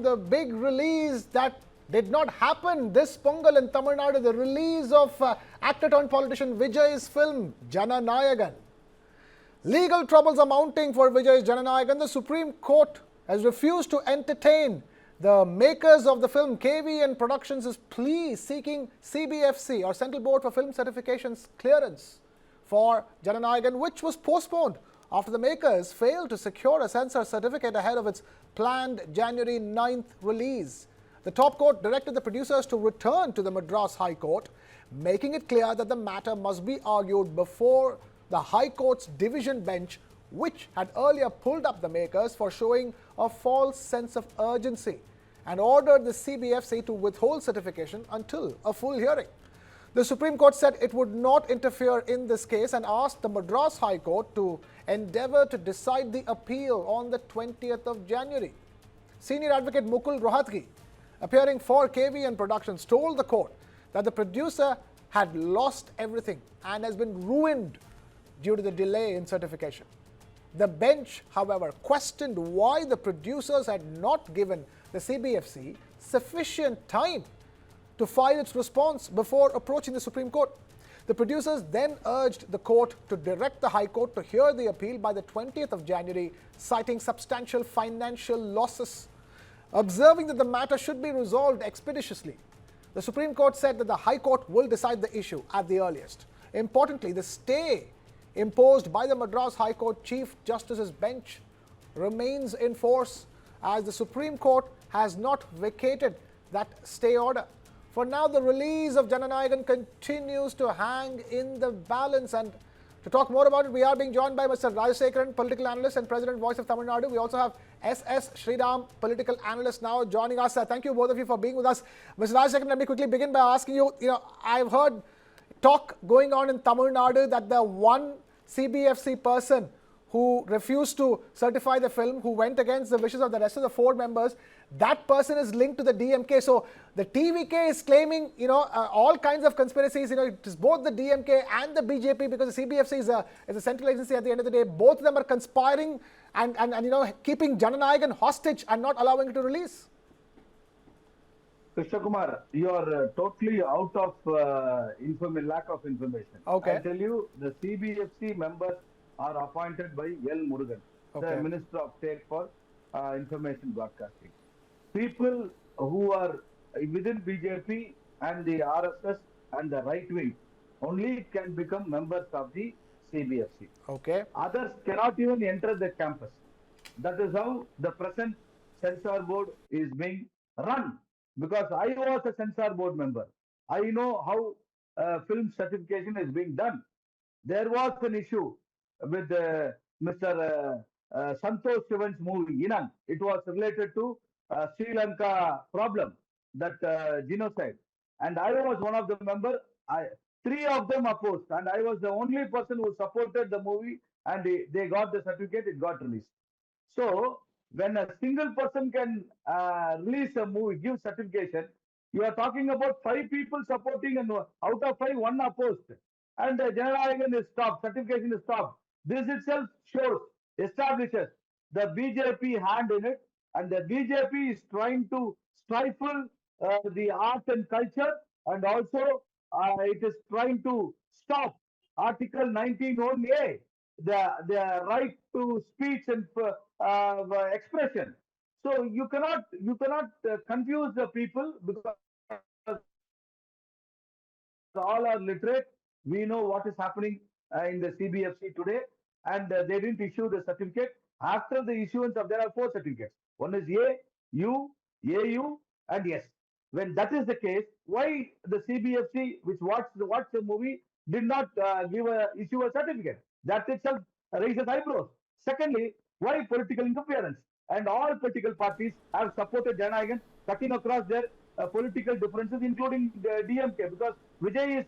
the big release that did not happen this Pongal in Tamil Nadu, the release of actor turned politician Vijay's film Jana Nayagan. Legal troubles are mounting for Vijay's Jana Nayagan. The Supreme Court has refused to entertain the makers of the film KVN Productions plea seeking CBFC or Central Board for Film Certification's clearance for Jana Nayagan, which was postponed after the makers failed to secure a censor certificate ahead of its planned January 9th release. The top court directed the producers to return to the Madras High Court, making it clear that the matter must be argued before the High Court's division bench, which had earlier pulled up the makers for showing a false sense of urgency and ordered the CBFC to withhold certification until a full hearing. The Supreme Court said it would not interfere in this case and asked the Madras High Court to endeavour to decide the appeal on the 20th of January. Senior advocate Mukul Rohatgi, appearing for KVN Productions, told the court that the producer had lost everything and has been ruined due to the delay in certification. The bench, however, questioned why the producers had not given the CBFC sufficient time to file its response before approaching the Supreme Court. The producers then urged the court to direct the High Court to hear the appeal by the 20th of January, citing substantial financial losses. Observing that the matter should be resolved expeditiously, the Supreme Court said that the High Court will decide the issue at the earliest. Importantly, the stay imposed by the Madras High Court Chief Justice's bench remains in force as the Supreme Court has not vacated that stay order. For now, the release of Jana Nayagan continues to hang in the balance, and to talk more about it, we are being joined by Mr. Rajasekaran, political analyst and President Voice of Tamil Nadu. We also have S.S. Sriram, political analyst, now joining us. Thank you both of you for being with us. Mr. Rajasekaran, let me quickly begin by asking you, I've heard talk going on in Tamil Nadu that the one CBFC person who refused to certify the film, who went against the wishes of the rest of the 4 members, that person is linked to the DMK. So the TVK is claiming, all kinds of conspiracies. It is both the DMK and the BJP, because the CBFC is a central agency at the end of the day. Both of them are conspiring and keeping Jana Nayagan hostage and not allowing it to release. Krishna Kumar, you are totally out of lack of information. Okay. I tell you, the CBFC members are appointed by L. Murugan, the Minister of State for Information Broadcasting. People who are within BJP and the RSS and the right wing only can become members of the CBFC. Okay. Others cannot even enter the campus. That is how the present censor board is being run. Because I was a censor board member, I know how film certification is being done. There was an issue with Mr. Santosh Shivan's movie, Inan. It was related to Sri Lanka problem, that genocide. And I was one of the members. 3 of them opposed, and I was the only person who supported the movie, and they got the certificate, it got released. So, when a single person can release a movie, give certification, you are talking about 5 people supporting, and out of 5, 1 opposed. And Jana Nayagan is stopped, certification is stopped. This itself shows, establishes the BJP hand in it, and the BJP is trying to stifle the art and culture, and also it is trying to stop Article 19(1)(a), the right to speech and expression. So you cannot confuse the people, because all are literate. We know what is happening in the CBFC today, and they didn't issue the certificate. After the issuance of, there are 4 certificates. One is A, U, AU, and S. When that is the case, why the CBFC, which watched the movie, did not issue a certificate? That itself raises eyebrows. Secondly, why political interference? And all political parties have supported Jana Nayagan, cutting across their political differences, including the DMK, because Vijay is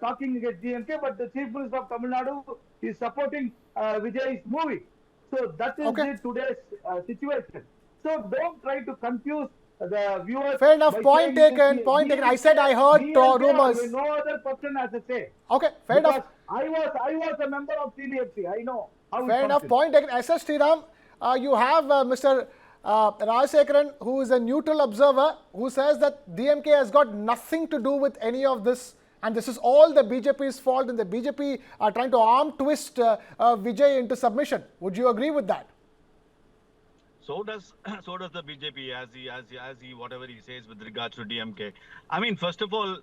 talking against DMK, but the Chief Minister of Tamil Nadu is supporting Vijay's movie. So that is today's situation. So don't try to confuse the viewers. Fair enough. Point taken. Point taken. I said I heard rumors. No other person has a say. Okay. Fair enough. I was a member of CBFC. I know how. Fair enough. Point taken. S.S. Sriram, you have Mr. Rajashekaran, who is a neutral observer, who says that DMK has got nothing to do with any of this, and this is all the BJP's fault, and the BJP are trying to arm twist Vijay into submission. Would you agree with that? So does so does the BJP as he whatever he says with regards to DMK. I mean, first of all,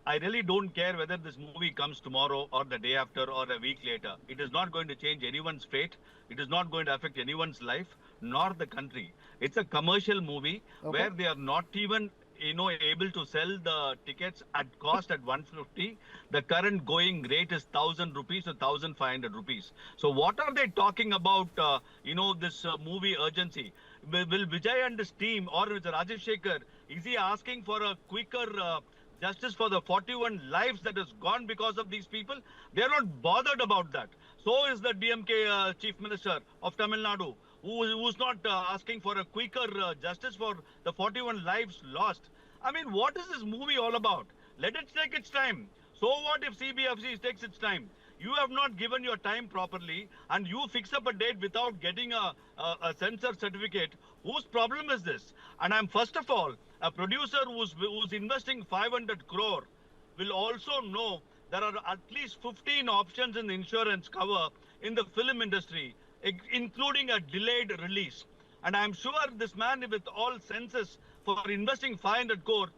I really don't care whether this movie comes tomorrow or the day after or a week later. It is not going to change anyone's fate. It is not going to affect anyone's life nor the country. It's a commercial movie where they are not even able to sell the tickets at cost at 150. The current going rate is 1,000 rupees to 1,500 rupees. So what are they talking about this movie urgency? Will Vijay and his team or with Rajesh Shekhar, is he asking for a quicker justice for the 41 lives that has gone because of these people? They are not bothered about that. So is the DMK Chief Minister of Tamil Nadu, who's not asking for a quicker justice for the 41 lives lost. I mean, what is this movie all about? Let it take its time. So what if CBFC takes its time? You have not given your time properly and you fix up a date without getting a censor certificate. Whose problem is this? And I'm first of all, a producer who's investing 500 crore will also know there are at least 15 options in the insurance cover in the film industry, including a delayed release. And I'm sure this man with all senses for investing 500 crore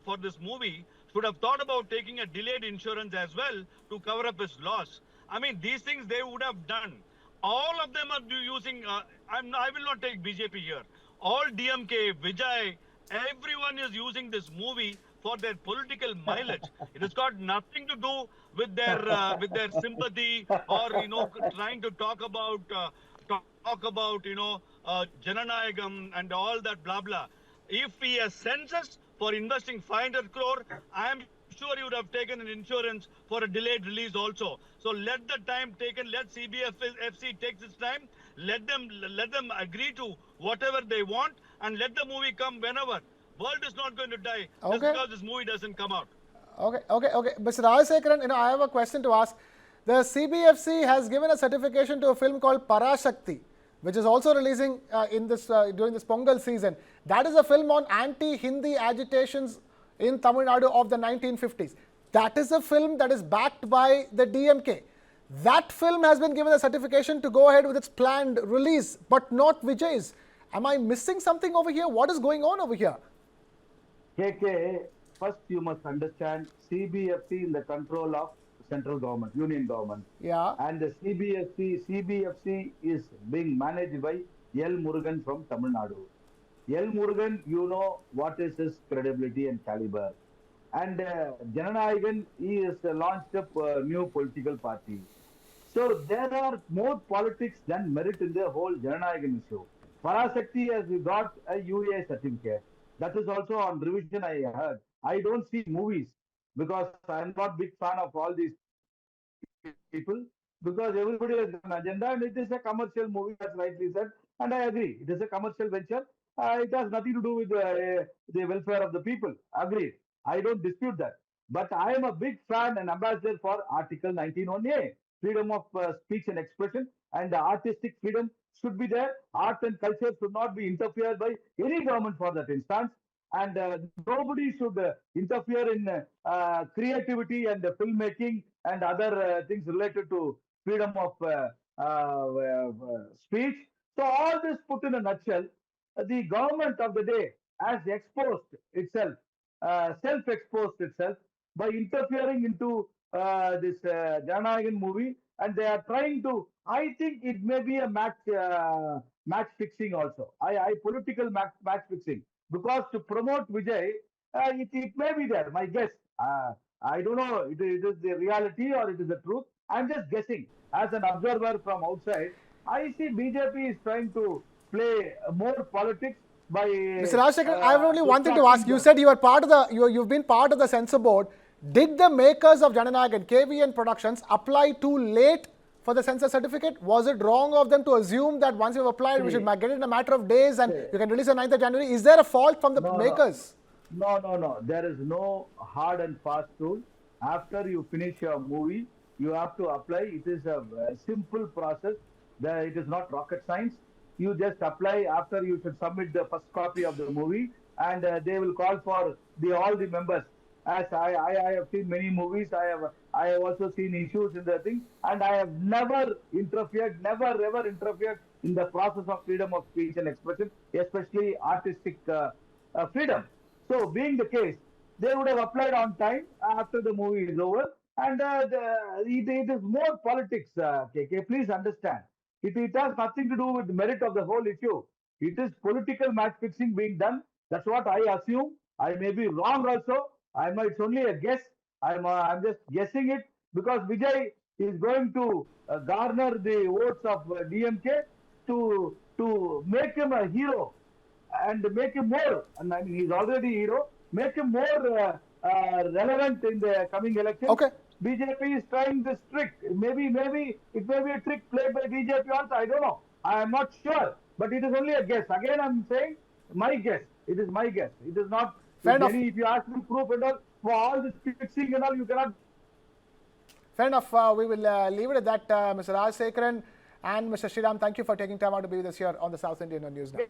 for this movie should have thought about taking a delayed insurance as well to cover up his loss. I mean, these things they would have done. All of them are using, I will not take BJP here. All DMK, Vijay, everyone is using this movie for their political mileage. It has got nothing to do with their sympathy or trying to talk about Jana Nayagan and all that blah blah. If he has census for investing 500 crore, I am sure he would have taken an insurance for a delayed release also. So let the time taken, let CBFC take its time, let them agree to whatever they want, and let the movie come whenever. World is not going to die just because this movie doesn't come out. Okay. Mr. Rajashekaran, I have a question to ask. The CBFC has given a certification to a film called Parashakti, which is also releasing during this Pongal season. That is a film on anti-Hindi agitations in Tamil Nadu of the 1950s. That is a film that is backed by the DMK. That film has been given a certification to go ahead with its planned release, but not Vijay's. Am I missing something over here? What is going on over here? KK, first you must understand CBFC in the control of central government, union government. Yeah. And the CBFC is being managed by L. Murugan from Tamil Nadu. L. Murugan, you know what is his credibility and caliber. And Jana Nayagan, he has launched a new political party. So there are more politics than merit in the whole Jana Nayagan issue. Parashakti has got a UA certificate. That is also on revision, I heard. I don't see movies because I'm not big fan of all these people because everybody has an agenda and it is a commercial movie, as rightly said. And I agree, it is a commercial venture. It has nothing to do with the welfare of the people. Agreed. I don't dispute that. But I am a big fan and ambassador for Article 19(1)(a), freedom of speech and expression, and the artistic freedom should be there. Art and culture should not be interfered by any government for that instance. And nobody should interfere in creativity and filmmaking and other things related to freedom of speech. So all this put in a nutshell, the government of the day has exposed itself, self-exposed itself by interfering into this Jana Nayagan movie, and they are trying to. I think it may be a match fixing also. I political match fixing because to promote Vijay, it may be there. My guess. I don't know. It is the reality or it is the truth. I'm just guessing. As an observer from outside, I see BJP is trying to play more politics by. Mr. Rajashekaran, I have only one thing to ask. You said you are part of you've been part of the censor board. Did the makers of Jana Nayagan, KVN Productions, apply too late for the censor certificate? Was it wrong of them to assume that once you've applied, we should get it in a matter of days and you can release on 9th of January? Is there a fault from the makers? No. There is no hard and fast rule. After you finish your movie, you have to apply. It is a simple process. It is not rocket science. you just apply. After you should submit the first copy of the movie, and they will call for all the members. As I have seen many movies, I have also seen issues in the thing, and I have never interfered, never ever interfered in the process of freedom of speech and expression, especially artistic freedom. So, being the case, they would have applied on time after the movie is over, and it is more politics. KK, please understand. It has nothing to do with the merit of the whole issue. It is political match fixing being done. That's what I assume. I may be wrong also. It's only a guess. I'm just guessing it because Vijay is going to garner the votes of DMK to make him a hero and make him more. And I mean, he's already a hero. Make him more relevant in the coming election. Okay. BJP is trying this trick. Maybe it may be a trick played by BJP also. I don't know. I am not sure. But it is only a guess. Again, I'm saying my guess. It is my guess. It is not. Fair enough. If you ask me proof and all, for all this fixing and all, you cannot. Fair enough. We will leave it at that, Mr. Rajsekharan and Mr. Sriram. Thank you for taking time out to be with us here on the South Indian on News9.